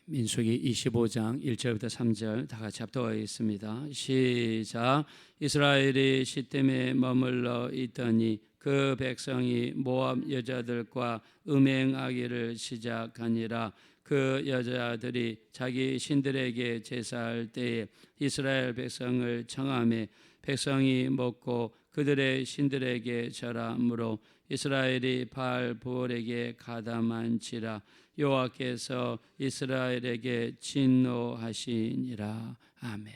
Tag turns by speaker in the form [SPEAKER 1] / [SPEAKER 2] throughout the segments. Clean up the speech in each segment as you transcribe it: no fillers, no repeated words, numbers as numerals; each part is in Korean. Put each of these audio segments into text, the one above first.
[SPEAKER 1] 민수기 25장 1절부터 3절 다 같이 합독하겠습니다. 시작. 이스라엘이 시템에 머물러 있더니 그 백성이 모압 여자들과 음행하기를 시작하니라. 그 여자들이 자기 신들에게 제사할 때에 이스라엘 백성을 청하매 백성이 먹고 그들의 신들에게 절하므로 이스라엘이 바알브올에게 가담한지라. 여호와께서 이스라엘에게 진노하시니라. 아멘.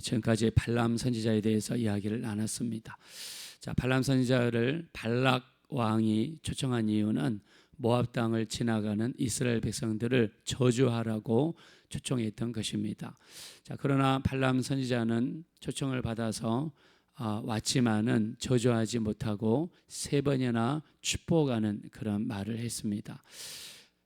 [SPEAKER 1] 지금까지 발람 선지자에 대해서 이야기를 나눴습니다. 자, 발람 선지자를 발락 왕이 초청한 이유는 모압 땅을 지나가는 이스라엘 백성들을 저주하라고 초청했던 것입니다. 자, 그러나 발람 선지자는 초청을 받아서 왔지만은 저주하지 못하고 3번이나 축복하는 그런 말을 했습니다.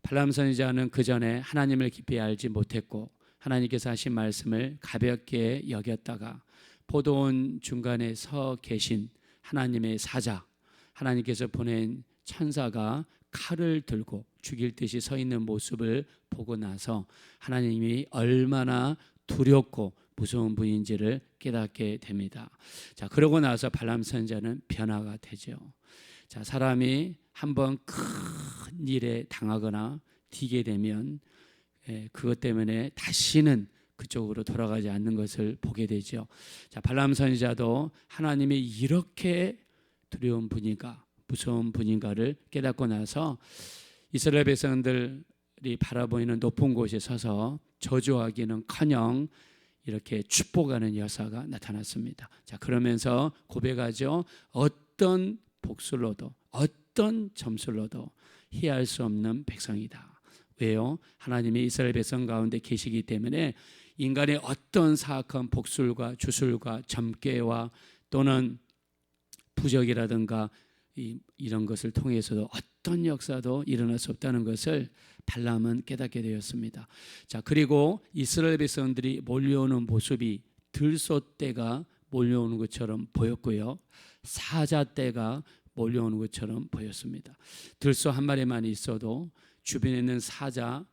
[SPEAKER 1] 발람 선지자는 그 전에 하나님을 깊이 알지 못했고 하나님께서 하신 말씀을 가볍게 여겼다가 포도원 중간에 서 계신 하나님의 사자, 하나님께서 보낸 천사가 칼을 들고 죽일 듯이 서 있는 모습을 보고 나서 하나님이 얼마나 두렵고 무서운 분인지를 깨닫게 됩니다. 자, 그러고 나서 발람 선지자는 변화가 되죠. 자, 사람이 한번 큰 일에 당하거나 튀게 되면 그것 때문에 다시는 그쪽으로 돌아가지 않는 것을 보게 되죠. 자, 발람 선지자도 하나님이 이렇게 두려운 분인가, 무서운 분인가를 깨닫고 나서 이스라엘 백성들이 바라보이는 높은 곳에 서서 저주하기는커녕 이렇게 축복하는 여사가 나타났습니다. 자, 그러면서 고백하죠. 어떤 복술로도 어떤 점술로도 희할 수 없는 백성이다. 왜요? 하나님이 이스라엘 백성 가운데 계시기 때문에 인간의 어떤 사악한 복술과 주술과 점괘와 또는 부적이라든가 이런 것을 통해서도 어떤 역사도 일어날 수 없다는 것을 발람은 깨닫게 되었습니다. 자, 그리고 이스라엘 백성들이 몰려오는 모습이 들소떼가 몰려오는 것처럼 보였고요, 사자떼가 몰려오는 것처럼 보였습니다. 들소 한 마리만 있어도 주변에 있는 사자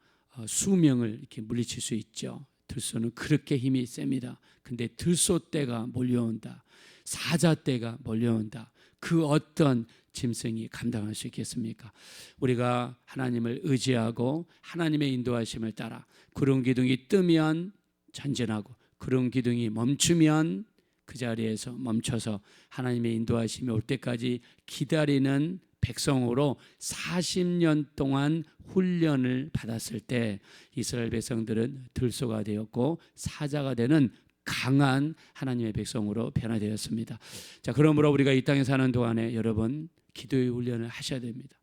[SPEAKER 1] 수명을 이렇게 물리칠 수 있죠. 들소는 그렇게 힘이 셉니다. 근데 들소떼가 몰려온다, 사자떼가 몰려온다, 그 어떤 짐승이 감당할 수 있겠습니까? 우리가 하나님을 의지하고 하나님의 인도하심을 따라 구름 기둥이 뜨면 전진하고 구름 기둥이 멈추면 그 자리에서 멈춰서 하나님의 인도하심이 올 때까지 기다리는 백성으로 40년 동안 훈련을 받았을 때 이스라엘 백성들은 들소가 되었고 사자가 되는 강한 하나님의 백성으로 변화되었습니다. 자, 그러므로 우리가 이 땅에 사는 동안에 여러분 기도의 훈련을 하셔야 됩니다.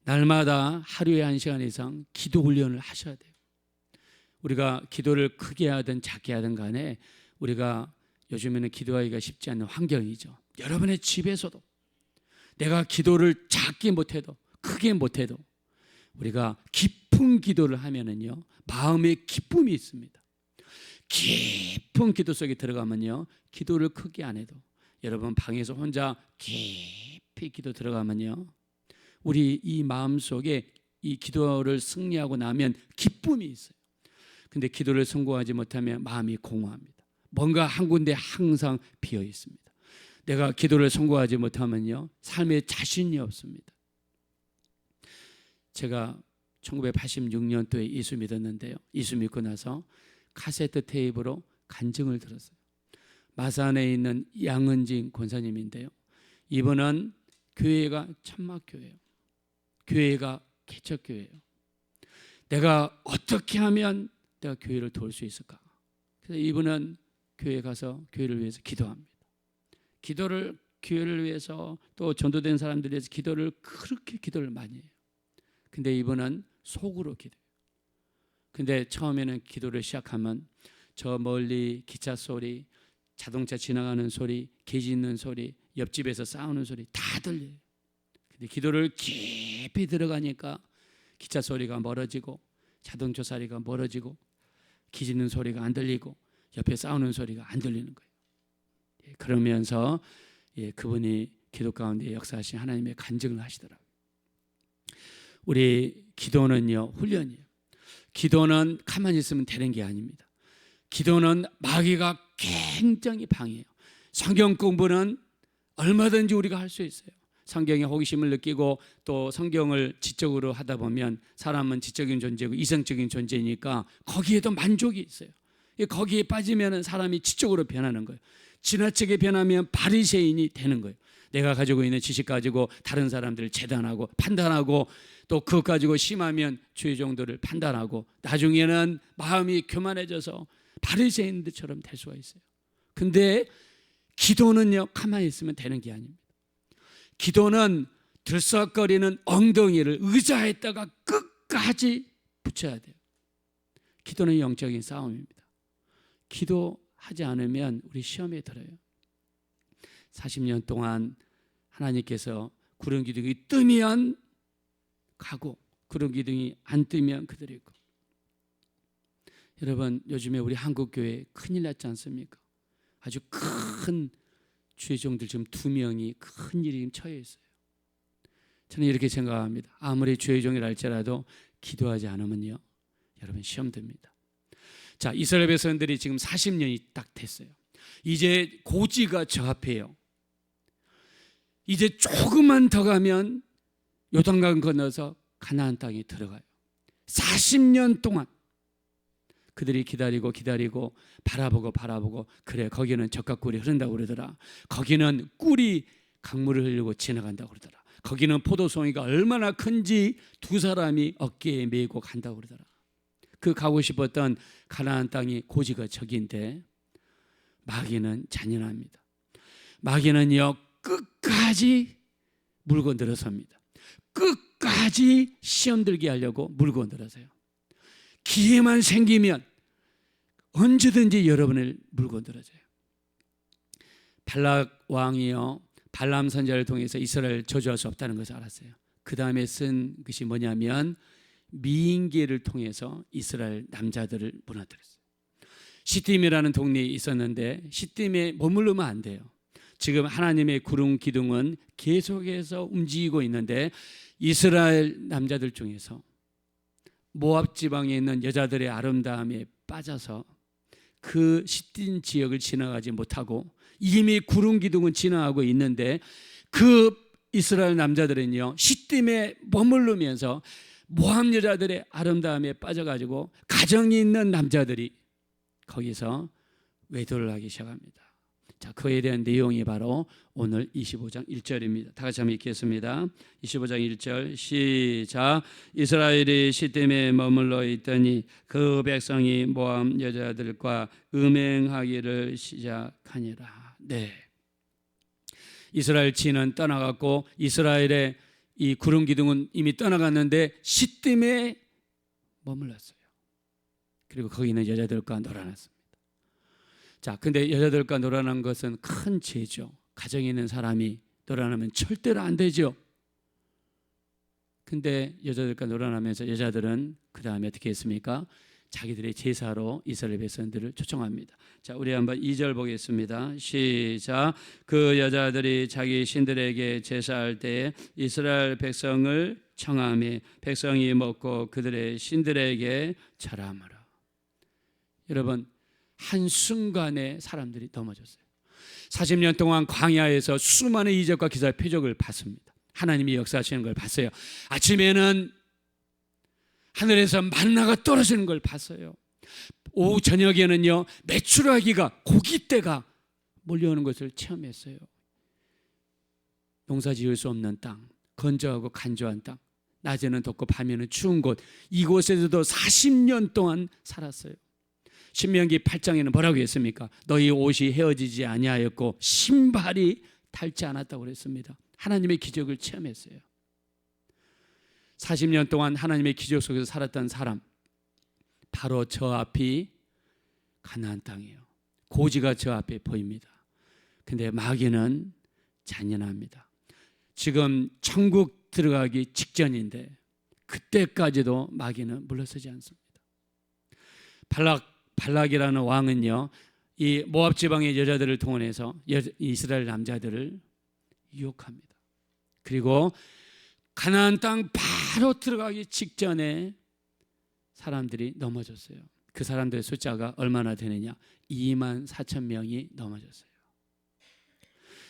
[SPEAKER 1] 날마다 하루에 1시간 이상 기도 훈련을 하셔야 돼요. 우리가 기도를 크게 하든 작게 하든 간에 우리가 요즘에는 기도하기가 쉽지 않은 환경이죠. 여러분의 집에서도 내가 기도를 작게 못해도 크게 못해도 우리가 깊은 기도를 하면은요, 마음에 기쁨이 있습니다. 깊은 기도 속에 들어가면요, 기도를 크게 안 해도 여러분 방에서 혼자 깊이 기도 들어가면요, 우리 이 마음 속에 이 기도를 승리하고 나면 기쁨이 있어요. 근데 기도를 성공하지 못하면 마음이 공허합니다. 뭔가 한 군데 항상 비어 있습니다. 내가 기도를 성공하지 못하면요, 삶에 자신이 없습니다. 제가 1986년도에 예수 믿었는데요, 예수 믿고 나서 카세트 테이프로 간증을 들었어요. 마산에 있는 양은진 권사님인데요, 이분은 교회가 천막교회예요. 교회가 개척교회예요. 내가 어떻게 하면 내가 교회를 도울 수 있을까? 그래서 이분은 교회에 가서 교회를 위해서 기도합니다. 기도를 교회를 위해서 또 전도된 사람들을 위해서 그렇게 기도를 많이 해요. 근데 이분은 속으로 기도해요. 근데 처음에는 기도를 시작하면 저 멀리 기차 소리, 자동차 지나가는 소리, 개 짖는 소리, 옆집에서 싸우는 소리 다 들려요. 근데 기도를 깊이 들어가니까 기차 소리가 멀어지고 자동차 소리가 멀어지고 개 짖는 소리가 안 들리고 옆에 싸우는 소리가 안 들리는 거예요. 그러면서 그분이 기도 가운데 역사하신 하나님의 간증을 하시더라고요. 우리 기도는요, 훈련이에요. 기도는 가만히 있으면 되는 게 아닙니다. 기도는 마귀가 굉장히 방해해요. 성경 공부는 얼마든지 우리가 할 수 있어요. 성경에 호기심을 느끼고 또 성경을 지적으로 하다 보면 사람은 지적인 존재고 이성적인 존재니까 거기에도 만족이 있어요. 거기에 빠지면 사람이 지적으로 변하는 거예요. 지나치게 변하면 바리새인이 되는 거예요. 내가 가지고 있는 지식 가지고 다른 사람들을 재단하고 판단하고 또 그것 가지고 심하면 주의 정도를 판단하고 나중에는 마음이 교만해져서 바리새인들처럼 될 수가 있어요. 근데 기도는요, 가만히 있으면 되는 게 아닙니다. 기도는 들썩거리는 엉덩이를 의자에다가 끝까지 붙여야 돼요. 기도는 영적인 싸움입니다. 기도하지 않으면 우리 시험에 들어요. 40년 동안 하나님께서 구름 기둥이 뜨면 가고 구름 기둥이 안 뜨면 그대로 있고. 여러분, 요즘에 우리 한국교회 큰일 났지 않습니까? 아주 큰 주의 종들 지금 2명이 큰 일이 처해 있어요. 저는 이렇게 생각합니다. 아무리 주의 종이라 할지라도 기도하지 않으면요, 여러분 시험 듭니다. 자, 이스라엘 백성들이 지금 40년이 딱 됐어요. 이제 고지가 저 앞에요. 이제 조금만 더 가면 요단강 건너서 가나안 땅에 들어가요. 40년 동안 그들이 기다리고 바라보고 그래, 거기는 적각꿀이 흐른다고 그러더라. 거기는 꿀이 강물을 흘리고 지나간다고 그러더라. 거기는 포도송이가 얼마나 큰지 2 사람이 어깨에 메고 간다고 그러더라. 그 가고 싶었던 가나안 땅이 고지가 저기인데 마귀는 잔인합니다. 마귀는요, 끝까지 물고 늘어섭니다. 끝까지 시험 들게 하려고 물고 늘어서요. 기회만 생기면 언제든지 여러분을 물고 늘어져요. 발락 왕이요, 발람 선지자를 통해서 이스라엘을 저주할 수 없다는 것을 알았어요. 그 다음에 쓴 것이 뭐냐면 미인계를 통해서 이스라엘 남자들을 무너뜨렸어요. 시딤이라는 동네에 있었는데 시딤에 머무르면 안 돼요. 지금 하나님의 구름 기둥은 계속해서 움직이고 있는데 이스라엘 남자들 중에서 모압 지방에 있는 여자들의 아름다움에 빠져서 그 시딤 지역을 지나가지 못하고 이미 구름 기둥은 지나가고 있는데 그 이스라엘 남자들은요, 시딤에 머무르면서 모압 여자들의 아름다움에 빠져가지고 가정이 있는 남자들이 거기서 외도를 하기 시작합니다. 자, 그에 대한 내용이 바로 오늘 25장 1절입니다. 다 같이 한번 읽겠습니다. 25장 1절 시작. 이스라엘이 시딤에 머물러 있더니 그 백성이 모압 여자들과 음행하기를 시작하니라. 네, 이스라엘 지는 떠나갔고 이스라엘의 이 구름 기둥은 이미 떠나갔는데 시딤에 머물렀어요. 그리고 거기 있는 여자들과 놀아났습니다. 자, 근데 여자들과 놀아난 것은 큰 죄죠. 가정에 있는 사람이 놀아나면 절대로 안 되죠. 근데 여자들과 놀아나면서 여자들은 그 다음에 어떻게 했습니까? 자기들의 제사로 이스라엘 백성들을 초청합니다. 자, 우리 한번 2절 보겠습니다. 시작. 그 여자들이 자기 신들에게 제사할 때에 이스라엘 백성을 청하며 백성이 먹고 그들의 신들에게 절하므라. 여러분, 한순간에 사람들이 넘어졌어요. 40년 동안 광야에서 수많은 이적과 기사의 표적을 봤습니다. 하나님이 역사하시는 걸 봤어요. 아침에는 하늘에서 만나가 떨어지는 걸 봤어요. 오후 저녁에는요, 메추라기가 고깃대가 몰려오는 것을 체험했어요. 농사 지을 수 없는 땅, 건조하고 간조한 땅, 낮에는 덥고 밤에는 추운 곳, 이곳에서도 40년 동안 살았어요. 신명기 8장에는 뭐라고 했습니까? 너희 옷이 헤어지지 아니하였고 신발이 닳지 않았다고 그랬습니다. 하나님의 기적을 체험했어요. 40년 동안 하나님의 기적 속에서 살았던 사람, 바로 저 앞이 가나안 땅이에요. 고지가 저 앞에 보입니다. 근데 마귀는 잔인합니다. 지금 천국 들어가기 직전인데 그때까지도 마귀는 물러서지 않습니다. 발락이라는 왕은요, 이 모압 지방의 여자들을 통해서 이스라엘 남자들을 유혹합니다. 그리고 가나안 땅 바로 들어가기 직전에 사람들이 넘어졌어요. 그 사람들의 숫자가 얼마나 되느냐? 24,000명이 넘어졌어요.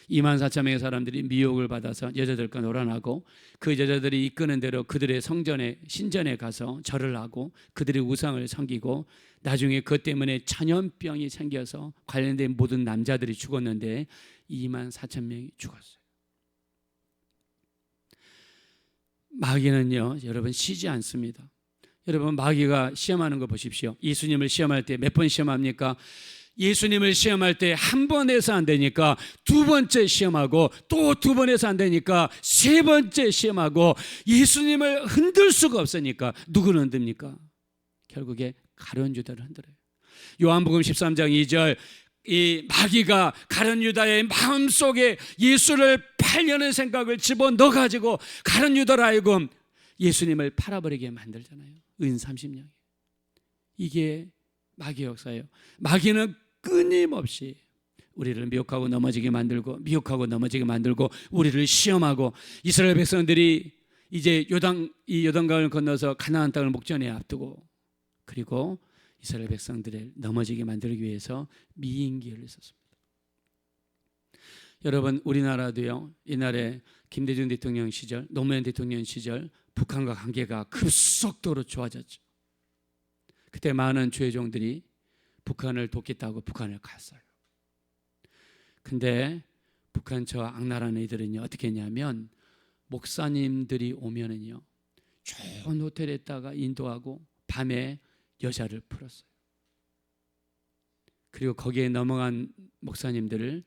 [SPEAKER 1] 24,000명의 사람들이 미혹을 받아서 여자들과 놀아나고, 그 여자들이 이끄는 대로 그들의 성전에, 신전에 가서 절을 하고 그들의 우상을 섬기고, 나중에 그것 때문에 전염병이 생겨서 관련된 모든 남자들이 죽었는데 24,000명이 죽었어요. 마귀는요, 여러분, 쉬지 않습니다. 여러분, 마귀가 시험하는 거 보십시오. 예수님을 시험할 때 몇 번 시험합니까? 예수님을 시험할 때 한 번 해서 안 되니까 두 번째 시험하고, 또 두 번 해서 안 되니까 세 번째 시험하고, 예수님을 흔들 수가 없으니까 누구를 흔듭니까? 결국에 가룟 유다를 흔들어요. 요한복음 13장 2절, 이 마귀가 가룟 유다의 마음속에 예수를 팔려는 생각을 집어넣어가지고 가룟 유다로 하여금 예수님을 팔아버리게 만들잖아요. 은 30냥에. 이게 마귀의 역사예요. 마귀는 끊임없이 우리를 미혹하고 넘어지게 만들고, 미혹하고 넘어지게 만들고, 우리를 시험하고, 이스라엘 백성들이 이제 요단강을 건너서 가나안 땅을 목전에 앞두고, 그리고 이스라엘 백성들을 넘어지게 만들기 위해서 미인기를 썼습니다. 여러분, 우리나라도요, 옛날에 김대중 대통령 시절, 노무현 대통령 시절 북한과 관계가 급속도로 좋아졌죠. 그때 많은 주의종들이 북한을 돕겠다고 북한을 갔어요. 근데 북한 저 악랄한 애들은요, 어떻게 했냐면 목사님들이 오면은요, 좋은 호텔에다가 인도하고 밤에 여자를 풀었어요. 그리고 거기에 넘어간 목사님들을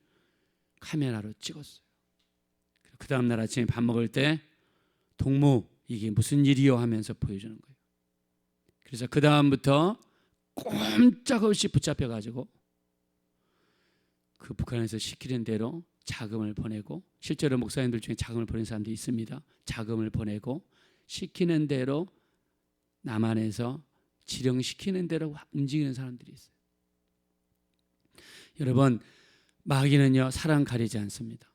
[SPEAKER 1] 카메라로 찍었어요. 그 다음날 아침에 밥 먹을 때 동무, 이게 무슨 일이요 하면서 보여주는 거예요. 그래서 그 다음부터 꼼짝없이 붙잡혀가지고 그 북한에서 시키는 대로 자금을 보내고, 실제로 목사님들 중에 자금을 보낸 사람도 있습니다. 자금을 보내고 시키는 대로 남한에서 지령시키는 대로 움직이는 사람들이 있어요. 여러분, 마귀는요, 사람 가리지 않습니다.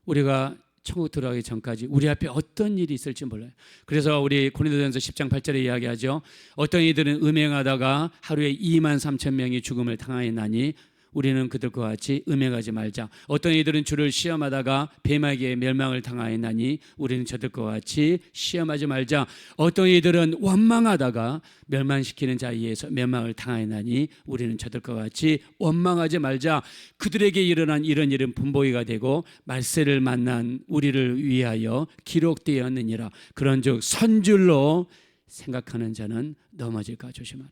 [SPEAKER 1] 우리가 천국 들어가기 전까지 우리 앞에 어떤 일이 있을지 몰라요. 그래서 우리 고린도전서 10장 8절에 이야기하죠. 어떤 이들은 음행하다가 하루에 23,000명이 죽음을 당하였나니 우리는 그들과 같이 음행하지 말자. 어떤 이들은 주를 시험하다가 뱀에게 멸망을 당하였나니 우리는 저들과 같이 시험하지 말자. 어떤 이들은 원망하다가 멸망시키는 자에 의해서 멸망을 당하였나니 우리는 저들과 같이 원망하지 말자. 그들에게 일어난 이런 일은 분보기가 되고 말세를 만난 우리를 위하여 기록되었느니라. 그런즉 선줄로 생각하는 자는 넘어질까 조심하라.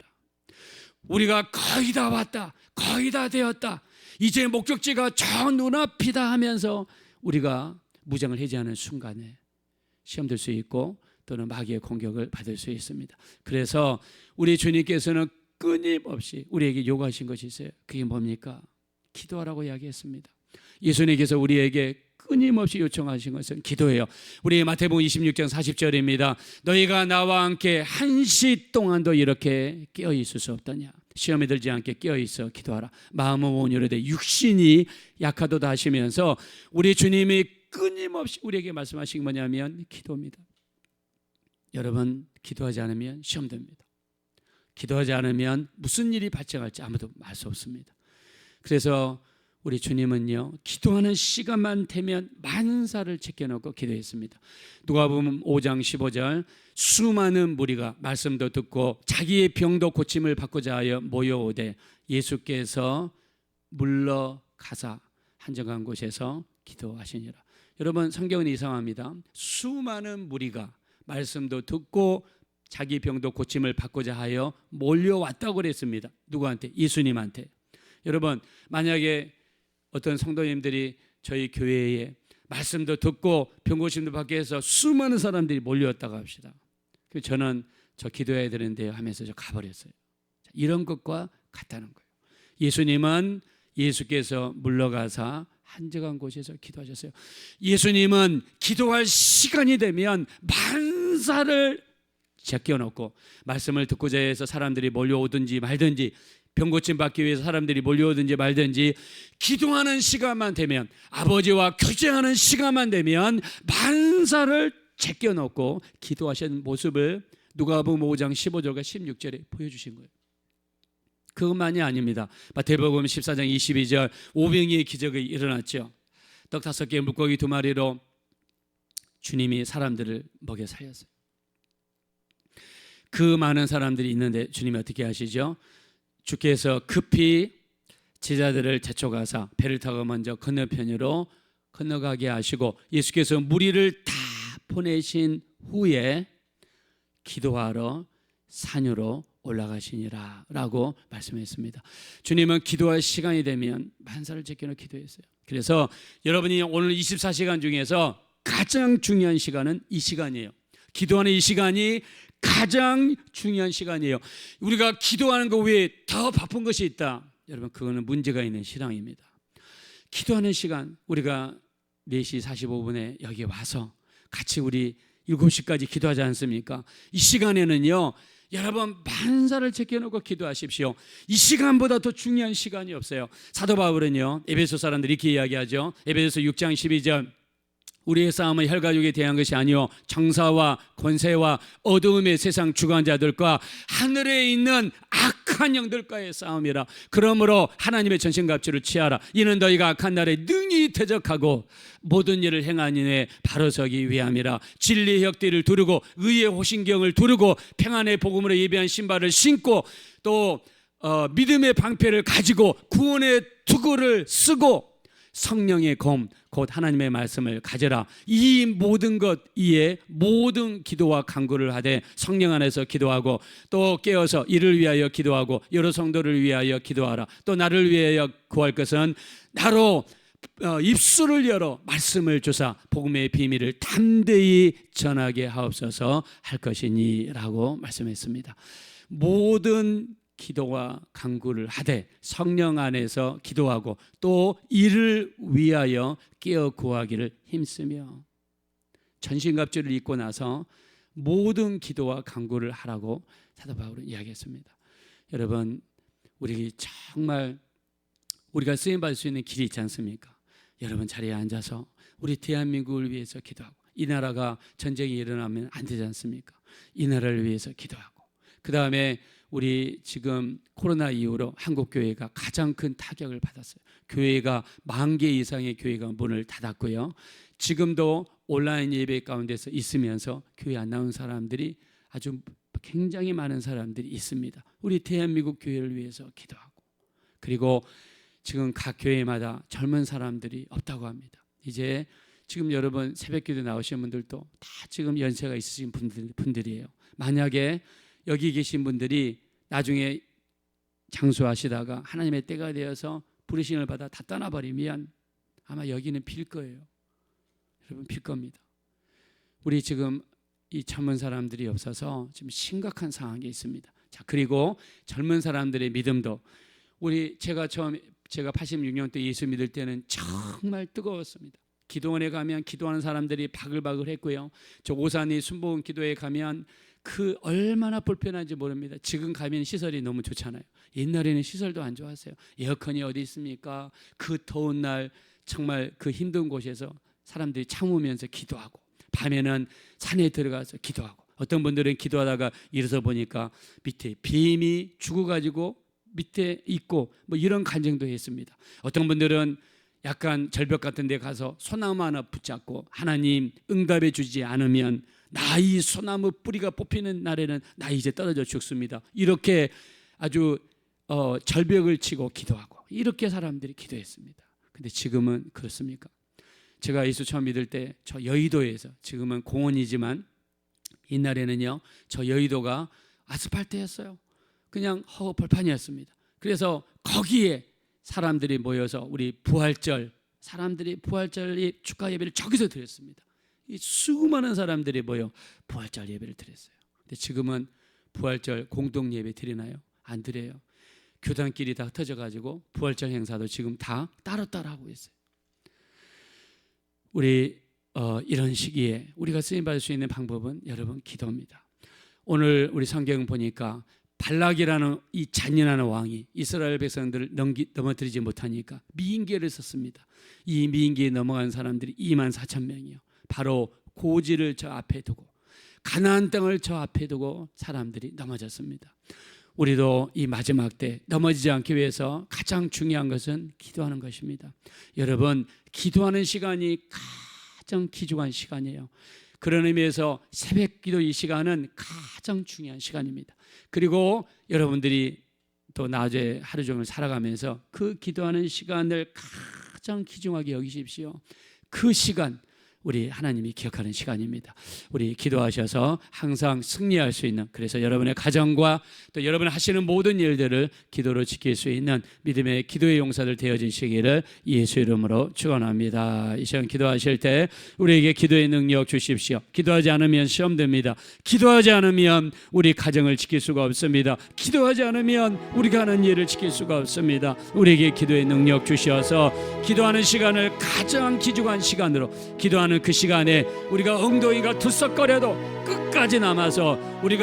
[SPEAKER 1] 우리가 거의 다 왔다, 거의 다 되었다, 이제 목적지가 저 눈앞이다 하면서 우리가 무장을 해제하는 순간에 시험될 수 있고, 또는 마귀의 공격을 받을 수 있습니다. 그래서 우리 주님께서는 끊임없이 우리에게 요구하신 것이 있어요. 그게 뭡니까? 기도하라고 이야기했습니다. 예수님께서 우리에게 끊임없이 요청하신 것은 기도예요. 우리 마태복음 26장 40절입니다. 너희가 나와 함께 한시 동안도 이렇게 깨어 있을 수 없더냐. 시험에 들지 않게 깨어 있어 기도하라. 마음은 온유로되 육신이 약하도다 하시면서 우리 주님이 끊임없이 우리에게 말씀하신 게 뭐냐면 기도입니다. 여러분, 기도하지 않으면 시험됩니다. 기도하지 않으면 무슨 일이 발생할지 아무도 알 수 없습니다. 그래서 우리 주님은요, 기도하는 시간만 되면 만사를 제껴놓고 기도했습니다. 누가복음 5장 15절, 수많은 무리가 말씀도 듣고 자기의 병도 고침을 받고자 하여 모여오되 예수께서 물러가사 한적한 곳에서 기도하시니라. 여러분, 성경은 이상합니다. 수많은 무리가 말씀도 듣고 자기 병도 고침을 받고자 하여 몰려왔다고 그랬습니다. 누구한테? 예수님한테. 여러분, 만약에 어떤 성도님들이 저희 교회에 말씀도 듣고 병고침도 받기 위해서 수많은 사람들이 몰려왔다고 합시다. 저는 저 기도해야 되는데요 하면서 저 가버렸어요. 이런 것과 같다는 거예요. 예수님은 예수께서 물러가사 한적한 곳에서 기도하셨어요. 예수님은 기도할 시간이 되면 만사를 제껴놓고 말씀을 듣고자 해서 사람들이 몰려오든지 말든지, 병고침 받기 위해서 사람들이 몰려오든지 말든지, 기도하는 시간만 되면, 아버지와 교제하는 시간만 되면 만사를 제껴놓고 기도하신 모습을 누가복음 5장 15절과 16절에 보여주신 거예요. 그것만이 아닙니다. 마태복음 14장 22절 500의 기적이 일어났죠. 떡 5개 물고기 2마리로 주님이 사람들을 먹여 살렸어요. 그 많은 사람들이 있는데 주님이 어떻게 하시죠? 주께서 급히 제자들을 재촉하사 배를 타고 먼저 건너편으로 건너가게 하시고 예수께서 무리를 다 보내신 후에 기도하러 산으로 올라가시니라 라고 말씀했습니다. 주님은 기도할 시간이 되면 만사를 제껴놓고 기도했어요. 그래서 여러분이 오늘 24시간 중에서 가장 중요한 시간은 이 시간이에요. 기도하는 이 시간이 가장 중요한 시간이에요. 우리가 기도하는 것 외에 더 바쁜 것이 있다. 여러분, 그거는 문제가 있는 신앙입니다. 기도하는 시간, 우리가 4시 45분에 여기 와서 같이 우리 7시까지 기도하지 않습니까? 이 시간에는요, 여러분 만사를 제껴놓고 기도하십시오. 이 시간보다 더 중요한 시간이 없어요. 사도 바울은요, 에베소 사람들이 이렇게 이야기하죠. 에베소 6장 12절 우리의 싸움은 혈과육에 대한 것이 아니요 정사와 권세와 어두움의 세상 주관자들과 하늘에 있는 악한 영들과의 싸움이라. 그러므로 하나님의 전신갑주를 취하라. 이는 너희가 악한 날에 능히 대적하고 모든 일을 행하니 바로 서기 위함이라. 진리의 혁대를 두르고 의의 호신경을 두르고 평안의 복음으로 예비한 신발을 신고 또 믿음의 방패를 가지고 구원의 투구를 쓰고 성령의 검 곧 하나님의 말씀을 가져라. 이 모든 것 이에 모든 기도와 간구를 하되 성령 안에서 기도하고 또 깨어서 이를 위하여 기도하고 여러 성도를 위하여 기도하라. 또 나를 위하여 구할 것은 나로 입술을 열어 말씀을 주사 복음의 비밀을 담대히 전하게 하옵소서 할 것이니 라고 말씀했습니다. 모든 기도와 간구를 하되 성령 안에서 기도하고 또 이를 위하여 깨어 구하기를 힘쓰며 전신갑주를 입고 나서 모든 기도와 간구를 하라고 사도 바울은 이야기했습니다. 여러분, 우리 정말 우리가 쓰임받을 수 있는 길이 있지 않습니까? 여러분 자리에 앉아서 우리 대한민국을 위해서 기도하고, 이 나라가 전쟁이 일어나면 안 되지 않습니까? 이 나라를 위해서 기도하고, 그 다음에 우리 지금 코로나 이후로 한국교회가 가장 큰 타격을 받았어요. 교회가 10,000개 이상의 교회가 문을 닫았고요. 지금도 온라인 예배 가운데서 있으면서 교회 안 나온 사람들이 아주 굉장히 많은 사람들이 있습니다. 우리 대한민국 교회를 위해서 기도하고, 그리고 지금 각 교회마다 젊은 사람들이 없다고 합니다. 이제 지금 여러분 새벽기도 나오신 분들도 다 지금 연세가 있으신 분들이에요. 만약에 여기 계신 분들이 나중에 장수하시다가 하나님의 때가 되어서 부르심을 받아 다 떠나버리면 아마 여기는 빌 거예요. 여러분 빌 겁니다. 우리 지금 이 젊은 사람들이 없어서 지금 심각한 상황이 있습니다. 자, 그리고 젊은 사람들의 믿음도 제가 86년대 예수 믿을 때는 정말 뜨거웠습니다. 기도원에 가면 기도하는 사람들이 바글바글 했고요. 저 오산이 순복음 기도에 가면 그 얼마나 불편한지 모릅니다. 지금 가면 시설이 너무 좋잖아요. 옛날에는 시설도 안 좋았어요. 에어컨이 어디 있습니까? 그 더운 날 정말 그 힘든 곳에서 사람들이 참으면서 기도하고, 밤에는 산에 들어가서 기도하고, 어떤 분들은 기도하다가 일어서 보니까 밑에 뱀이 죽어가지고 밑에 있고 뭐 이런 간증도 했습니다. 어떤 분들은 약간 절벽 같은 데 가서 소나무 하나 붙잡고 하나님 응답해 주지 않으면 나 이 소나무 뿌리가 뽑히는 날에는 나 이제 떨어져 죽습니다. 이렇게 아주 절벽을 치고 기도하고, 이렇게 사람들이 기도했습니다. 근데 지금은 그렇습니까? 제가 예수 처음 믿을 때 저 여의도에서, 지금은 공원이지만 옛날에는요 저 여의도가 아스팔트였어요. 그냥 벌판이었습니다. 그래서 거기에 사람들이 모여서 우리 부활절, 사람들이 부활절 축하 예배를 저기서 드렸습니다. 이 수많은 사람들이 모여 부활절 예배를 드렸어요. 근데 지금은 부활절 공동 예배 드리나요? 안 드려요. 교단끼리 다 흩어져 가지고 부활절 행사도 지금 다 따로따로 하고 있어요. 우리 이런 시기에 우리가 쓰임 받을 수 있는 방법은 여러분 기도입니다. 오늘 우리 성경 보니까 발락이라는 이 잔인한 왕이 이스라엘 백성들을 넘어뜨리지 못하니까 미인계를 썼습니다. 이 미인계에 넘어간 사람들이 24,000명이요. 바로 고지를 저 앞에 두고 가나안 땅을 저 앞에 두고 사람들이 넘어졌습니다. 우리도 이 마지막 때 넘어지지 않기 위해서 가장 중요한 것은 기도하는 것입니다. 여러분, 기도하는 시간이 가장 귀중한 시간이에요. 그런 의미에서 새벽기도 이 시간은 가장 중요한 시간입니다. 그리고 여러분들이 또 낮에 하루 종일 살아가면서 그 기도하는 시간을 가장 귀중하게 여기십시오. 그 시간 우리 하나님이 기억하는 시간입니다. 우리 기도하셔서 항상 승리할 수 있는, 그래서 여러분의 가정과 또 여러분 하시는 모든 일들을 기도로 지킬 수 있는 믿음의 기도의 용사들 되어지시기를 예수 이름으로 축원합니다. 이 시간 기도하실 때 우리에게 기도의 능력 주십시오. 기도하지 않으면 시험됩니다. 기도하지 않으면 우리 가정을 지킬 수가 없습니다. 기도하지 않으면 우리가 하는 일을 지킬 수가 없습니다. 우리에게 기도의 능력 주셔서 기도하는 시간을 가장 귀중한 시간으로, 기도하는 그 시간에 우리가 엉덩이가 들썩거려도 끝까지 남아서 우리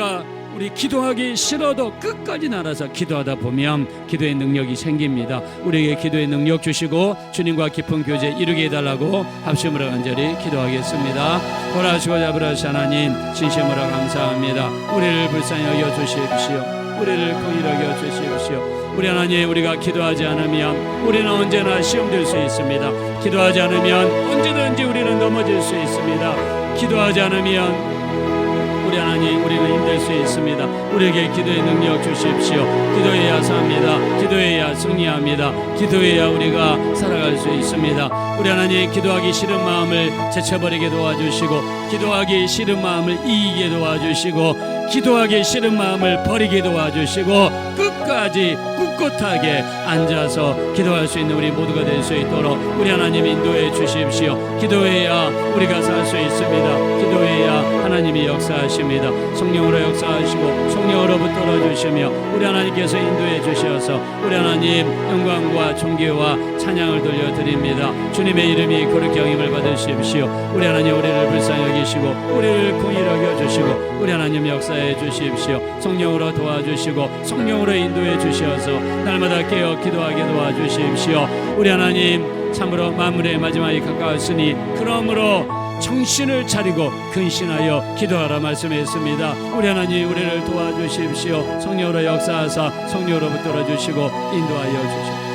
[SPEAKER 1] 기도하기 싫어도 끝까지 날아서 기도하다 보면 기도의 능력이 생깁니다. 우리에게 기도의 능력 주시고 주님과 깊은 교제 이루게 해달라고 합심으로 간절히 기도하겠습니다. 보라시고 잡으라시 하나님, 진심으로 감사합니다. 우리를 불쌍히 여겨 주십시오. 우리를 긍휼히 여겨 주십시오. 우리 하나님, 우리가 기도하지 않으면 우리는 언제나 시험될 수 있습니다. 기도하지 않으면 언제든지 우리는 넘어질 수 있습니다. 기도하지 않으면 우리 하나님, 우리는 힘들 수 있습니다. 우리에게 기도의 능력 주십시오. 기도해야 삽니다. 기도해야 승리합니다. 기도해야 우리가 살아갈 수 있습니다. 우리 하나님, 기도하기 싫은 마음을 제쳐버리게 도와주시고, 기도하기 싫은 마음을 이기게 도와주시고, 기도하기 싫은 마음을 버리게 도와주시고, 끝까지 꿋꿋하게 앉아서 기도할 수 있는 우리 모두가 될 수 있도록 우리 하나님 인도해 주십시오. 기도해야 우리가 살 수 있습니다. 기도해야 하나님이 역사하십니다. 성령으로 역사하시고 성령으로 붙들어 주시며 우리 하나님께서 인도해 주셔서 우리 하나님 영광과 존귀와 찬양을 돌려드립니다. 주님의 이름이 거룩히 영임을 받으십시오. 우리 하나님, 우리를 불쌍히 여기시고 우리를 긍휼히 여겨주시고 우리 하나님 역사해 주십시오. 성령으로 도와주시고 성령으로 인도해 주셔서 날마다 깨어 기도하게 도와주십시오. 우리 하나님, 참으로 만물의 마지막이 가까웠으니 그러므로 정신을 차리고 근신하여 기도하라 말씀했습니다. 우리 하나님, 우리를 도와주십시오. 성령으로 역사하사 성령으로 붙들어 주시고 인도하여 주십시오.